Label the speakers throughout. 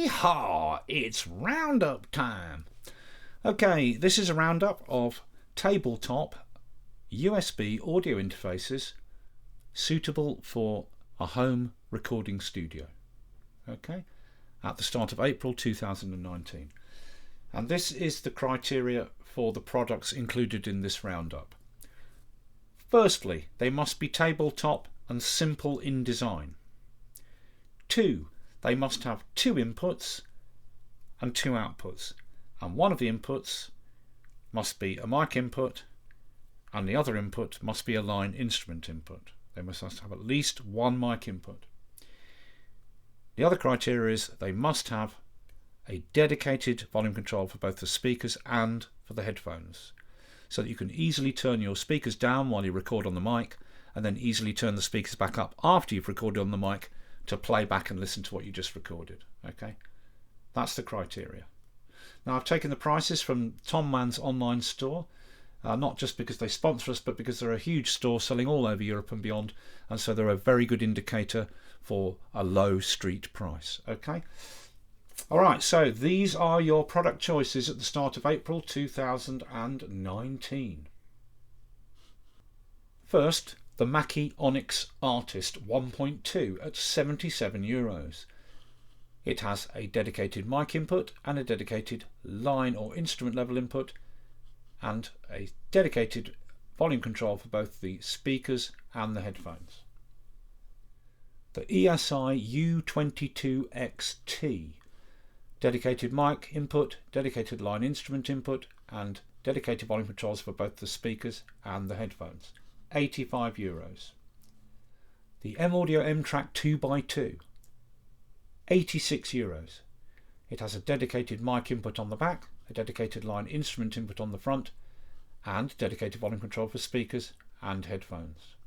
Speaker 1: Yeehaw! It's Roundup time! Okay, this is a roundup of tabletop USB audio interfaces suitable for a home recording studio. Okay, at the start of April 2019. And this is the criteria for the products included in this roundup. Firstly, they must be tabletop and simple in design. 2, they must have 2 inputs and 2 outputs, and one of the inputs must be a mic input and the other input must be a line instrument input. They must have at least one mic input. The other criteria is they must have a dedicated volume control for both the speakers and for the headphones, so that you can easily turn your speakers down while you record on the mic and then easily turn the speakers back up after you've recorded on the mic to play back and listen to what you just recorded. Okay, that's the criteria. Now I've taken the prices from Tom Mann's online store, not just because they sponsor us, but because they're a huge store selling all over Europe and beyond, and so they're a very good indicator for a low street price. Okay, alright, so these are your product choices at the start of April 2019. First, the Mackay Onyx Artist 1.2 at €77. It has a dedicated mic input and a dedicated line or instrument level input and a dedicated volume control for both the speakers and the headphones. The ESI U22XT, dedicated mic input, dedicated line instrument input and dedicated volume controls for both the speakers and the headphones. €85. The M-Audio M-Track 2x2, €86. It has a dedicated mic input on the back, a dedicated line instrument input on the front, and dedicated volume control for speakers and headphones.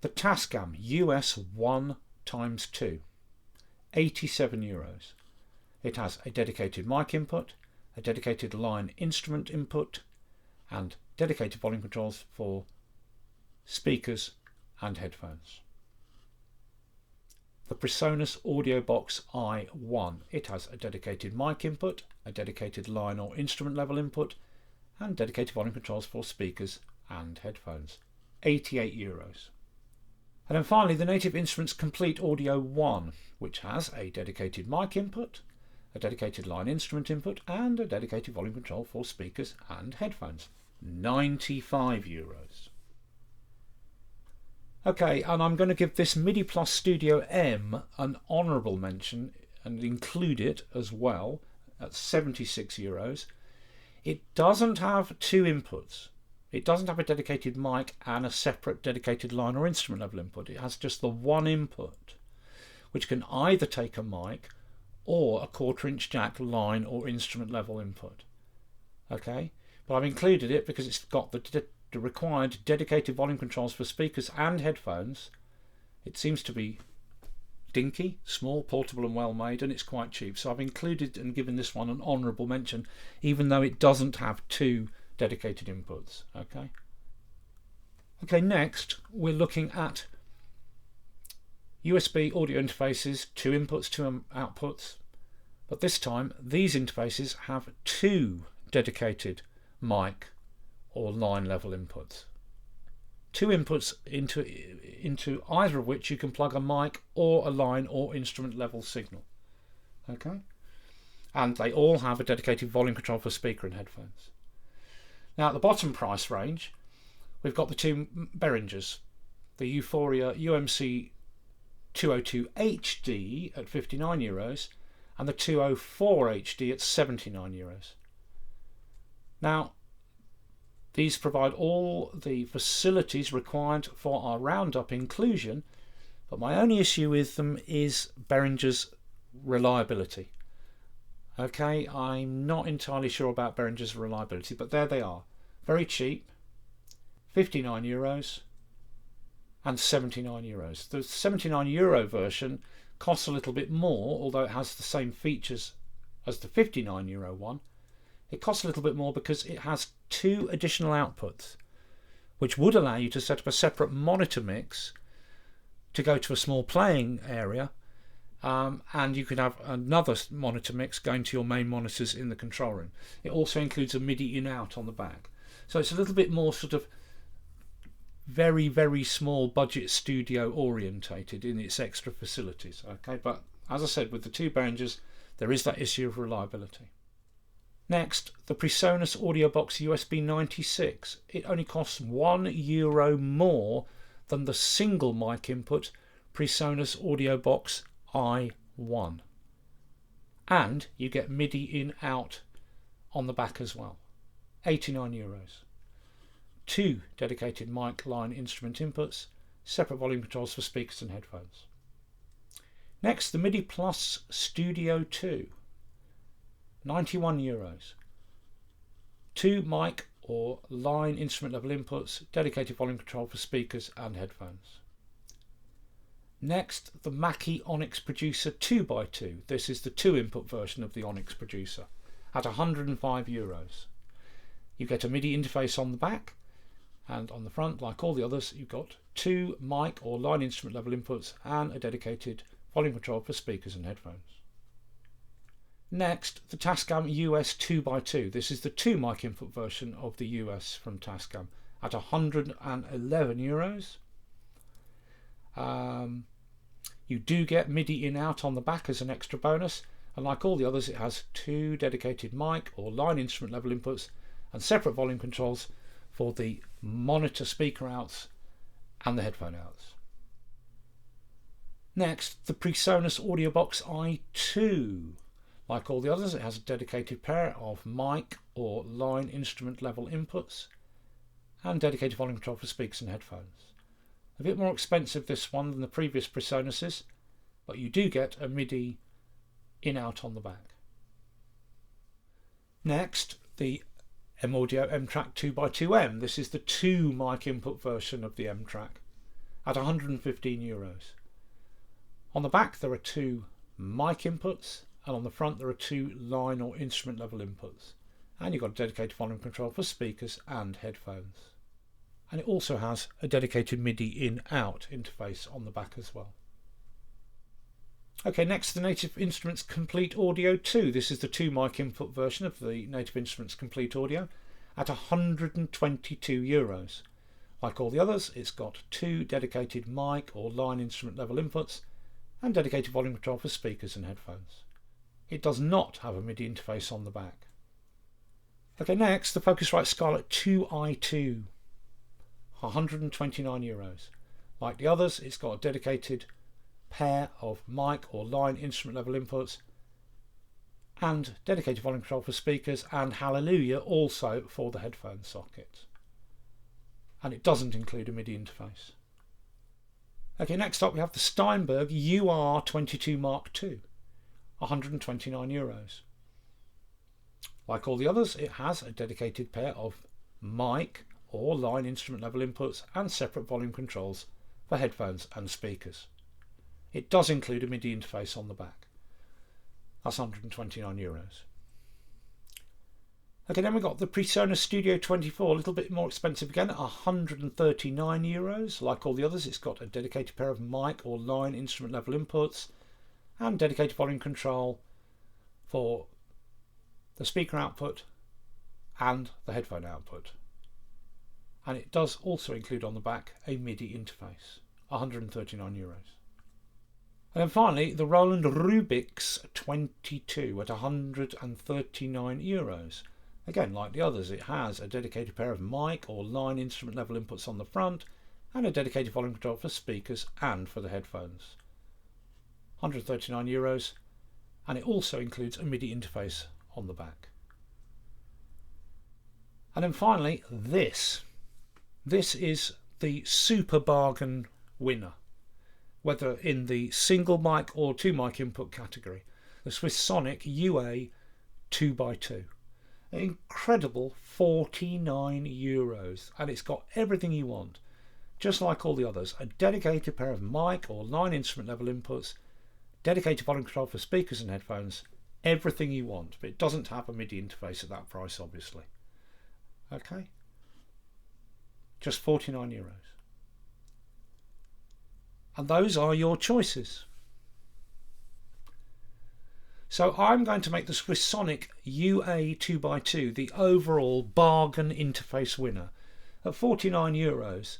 Speaker 1: The Tascam US 1x2, €87. It has a dedicated mic input, a dedicated line instrument input, and dedicated volume controls for speakers and headphones. The Presonus Audio Box i1. It has a dedicated mic input, a dedicated line or instrument level input, and dedicated volume controls for speakers and headphones. €88. And then finally, the Native Instruments Komplete Audio 1, which has a dedicated mic input, a dedicated line instrument input, and a dedicated volume control for speakers and headphones. €95. Okay, and I'm going to give this Midi Plus Studio M an honourable mention and include it as well at €76. It doesn't have 2 inputs. It doesn't have a dedicated mic and a separate dedicated line or instrument level input. It has just the one input, which can either take a mic or a 1/4" jack line or instrument level input. Okay, but I've included it because it's got the required dedicated volume controls for speakers and headphones. It seems to be dinky, small, portable and well made, and it's quite cheap, so I've included and given this one an honourable mention even though it doesn't have 2 dedicated inputs. Okay, next we're looking at USB audio interfaces, 2 inputs, 2 outputs, but this time these interfaces have 2 dedicated mic or line level inputs. 2 inputs into either of which you can plug a mic or a line or instrument level signal. Okay, and they all have a dedicated volume control for speaker and headphones. Now at the bottom price range we've got the 2 Behringers, the Euphoria UMC 202 HD at €59 and the 204 HD at €79. Now these provide all the facilities required for our roundup inclusion, but my only issue with them is Behringer's reliability. Okay, I'm not entirely sure about Behringer's reliability, but there they are. Very cheap, €59 and €79. The €79 version costs a little bit more, although it has the same features as the €59 one. It costs a little bit more because it has 2 additional outputs, which would allow you to set up a separate monitor mix to go to a small playing area and you can have another monitor mix going to your main monitors in the control room. It also includes a MIDI in-out on the back. So it's a little bit more sort of very, very small budget studio orientated in its extra facilities. Okay, but as I said, with the two Behringers, there is that issue of reliability. Next, the Presonus Audio Box USB 96. It only costs €1 more than the single mic input Presonus Audio Box i1. And you get MIDI in out on the back as well. €89. 2 dedicated mic line instrument inputs, separate volume controls for speakers and headphones. Next, the MIDI Plus Studio 2. €91. 2 mic or line instrument level inputs, dedicated volume control for speakers and headphones. Next, the Mackay Onyx Producer 2x2. This is the 2 input version of the Onyx Producer at €105. You get a MIDI interface on the back, and on the front, like all the others, you've got 2 mic or line instrument level inputs and a dedicated volume control for speakers and headphones. Next, the Tascam US 2x2. This is the 2 mic input version of the US from Tascam at €111. You do get MIDI in out on the back as an extra bonus, and like all the others, it has 2 dedicated mic or line instrument level inputs and separate volume controls for the monitor speaker outs and the headphone outs. Next, the Presonus Audio Box i2. Like all the others, it has a dedicated pair of mic or line instrument level inputs and dedicated volume control for speakers and headphones. A bit more expensive this one than the previous Presonuses, but you do get a MIDI in-out on the back. Next, the M-Audio M-Track 2x2M. This is the 2 mic input version of the M-Track at €115. On the back there are 2 mic inputs, and on the front there are 2 line or instrument level inputs, and you've got a dedicated volume control for speakers and headphones. And it also has a dedicated MIDI in-out interface on the back as well. Okay, next, the Native Instruments Komplete Audio 2. This is the 2 mic input version of the Native Instruments Komplete Audio at €122. Like all the others, it's got 2 dedicated mic or line instrument level inputs and dedicated volume control for speakers and headphones. It does not have a MIDI interface on the back. Okay, next, the Focusrite Scarlett 2i2. €129. Like the others, it's got a dedicated pair of mic or line instrument level inputs and dedicated volume control for speakers, and Hallelujah also for the headphone socket. And it doesn't include a MIDI interface. Okay, next up we have the Steinberg UR22 Mark II. €129. Like all the others, it has a dedicated pair of mic or line instrument level inputs and separate volume controls for headphones and speakers. It does include a MIDI interface on the back. That's €129. Okay, then we've got the Presonus Studio 24, a little bit more expensive again, at €139. Like all the others, it's got a dedicated pair of mic or line instrument level inputs and dedicated volume control for the speaker output and the headphone output. And it does also include on the back a MIDI interface, €139. And then finally, the Roland Rubik's 22 at €139. Again, like the others, it has a dedicated pair of mic or line instrument level inputs on the front and a dedicated volume control for speakers and for the headphones. €139, and it also includes a MIDI interface on the back. And then finally, this is the super bargain winner, whether in the single mic or 2 mic input category, the Swissonic UA 2x2. An incredible €49, and it's got everything you want, just like all the others. A dedicated pair of mic or line instrument level inputs, dedicated volume control for speakers and headphones, everything you want, but it doesn't have a MIDI interface at that price, obviously. Okay, just €49. And those are your choices. So I'm going to make the Swissonic UA 2x2 the overall bargain interface winner at €49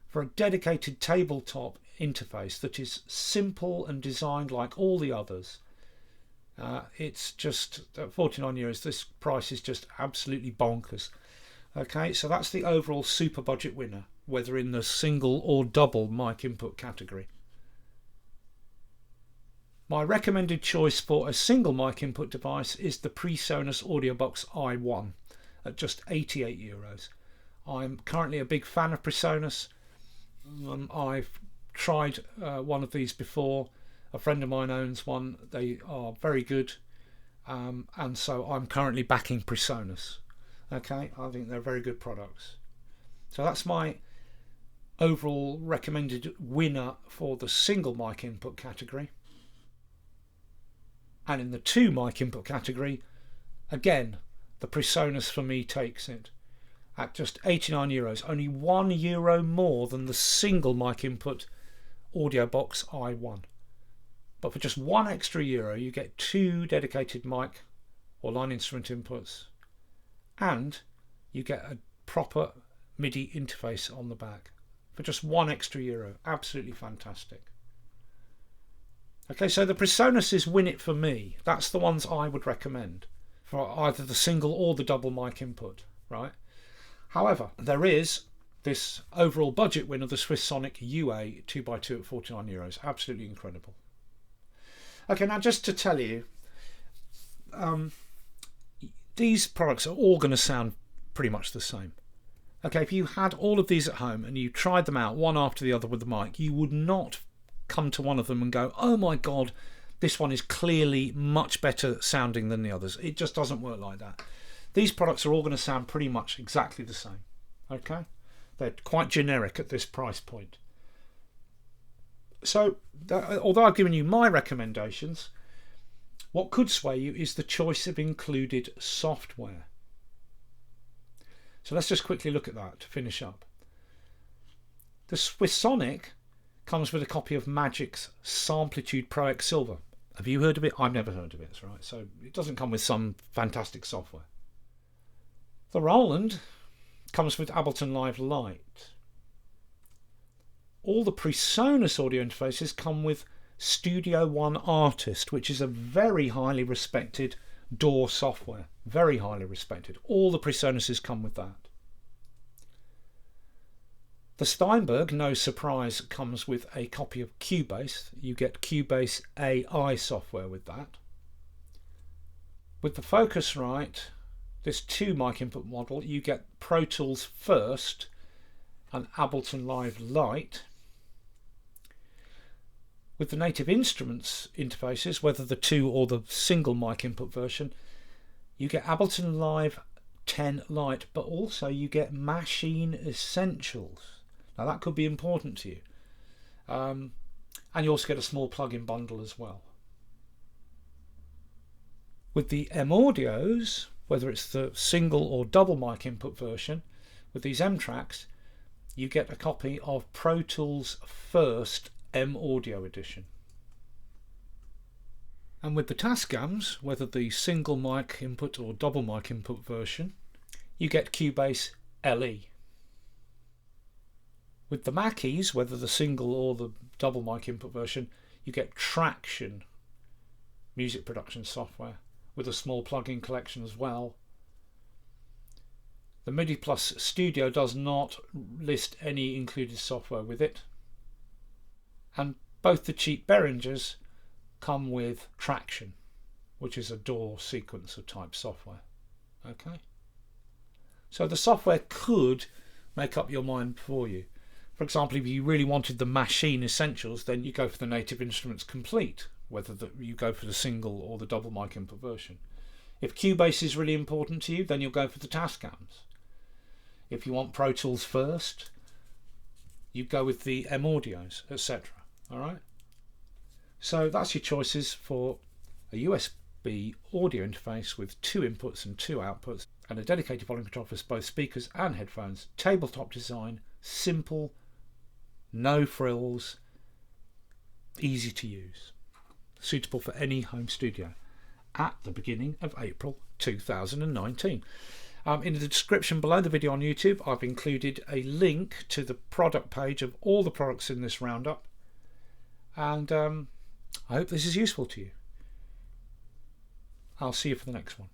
Speaker 1: for a dedicated tabletop interface that is simple and designed like all the others. It's just at €49. This price is just absolutely bonkers. Okay, so that's the overall super budget winner, whether in the single or double mic input category. My recommended choice for a single mic input device is the Presonus Audio Box i1 at just €88. I'm currently a big fan of Presonus. I've tried one of these before. A friend of mine owns one. They are very good, and so I'm currently backing Presonus. Okay, I think they're very good products. So that's my overall recommended winner for the single mic input category. And in the two mic input category, again, the Presonus for me takes it at just €89, only €1 more than the single mic input Audio Box i1. But for just €1 extra, you get 2 dedicated mic or line instrument inputs, and you get a proper Midi interface on the back for just €1 extra. Absolutely fantastic. Okay, so the Presonuses win it for me. That's the ones I would recommend for either the single or the double mic input, right? However, there is this overall budget winner, the Swissonic UA 2x2 at €49. Absolutely incredible. Okay, now just to tell you, these products are all going to sound pretty much the same. Okay, if you had all of these at home and you tried them out one after the other with the mic, you would not come to one of them and go, oh my god, this one is clearly much better sounding than the others. It just doesn't work like that. These products are all going to sound pretty much exactly the same. Okay, they're quite generic at this price point. So although I've given you my recommendations, what could sway you is the choice of included software. So let's just quickly look at that to finish up. The Swissonic comes with a copy of Magic's Samplitude Pro X Silver. Have you heard of it? I've never heard of it, right? So it doesn't come with some fantastic software. The Roland comes with Ableton Live Lite. All the Presonus audio interfaces come with Studio One Artist, which is a very highly respected DAW software. Very highly respected. All the Presonuses come with that. The Steinberg, no surprise, comes with a copy of Cubase. You get Cubase AI software with that. With the Focusrite, this 2 mic input model, you get Pro Tools First and Ableton Live Lite. With the Native Instruments interfaces, whether the 2 or the single mic input version, you get Ableton Live 10 Lite, but also you get Machine Essentials. Now that could be important to you. And you also get a small plug-in bundle as well. With the M Audios, whether it's the single or double mic input version, with these M tracks, you get a copy of Pro Tools First M Audio Edition. And with the Tascams, whether the single mic input or double mic input version, you get Cubase LE. With the Mackays, whether the single or the double mic input version, you get Traction music production software with a small plugin collection as well. The MIDI Plus Studio does not list any included software with it. And both the cheap Behringers come with Traction, which is a DAW sequencer type software. Okay, so the software could make up your mind for you. For example, if you really wanted the Machine Essentials, then you go for the Native Instruments Komplete, whether you go for the single or the double mic input version. If Cubase is really important to you, then you'll go for the Tascams. If you want Pro Tools First, you go with the M Audios, etc. All right. So that's your choices for a USB audio interface with 2 inputs and 2 outputs, and a dedicated volume control for both speakers and headphones. Tabletop design, simple, no frills, easy to use, suitable for any home studio. at the beginning of April 2019. In the description below the video on YouTube, I've included a link to the product page of all the products in this roundup, and I hope this is useful to you. I'll see you for the next one.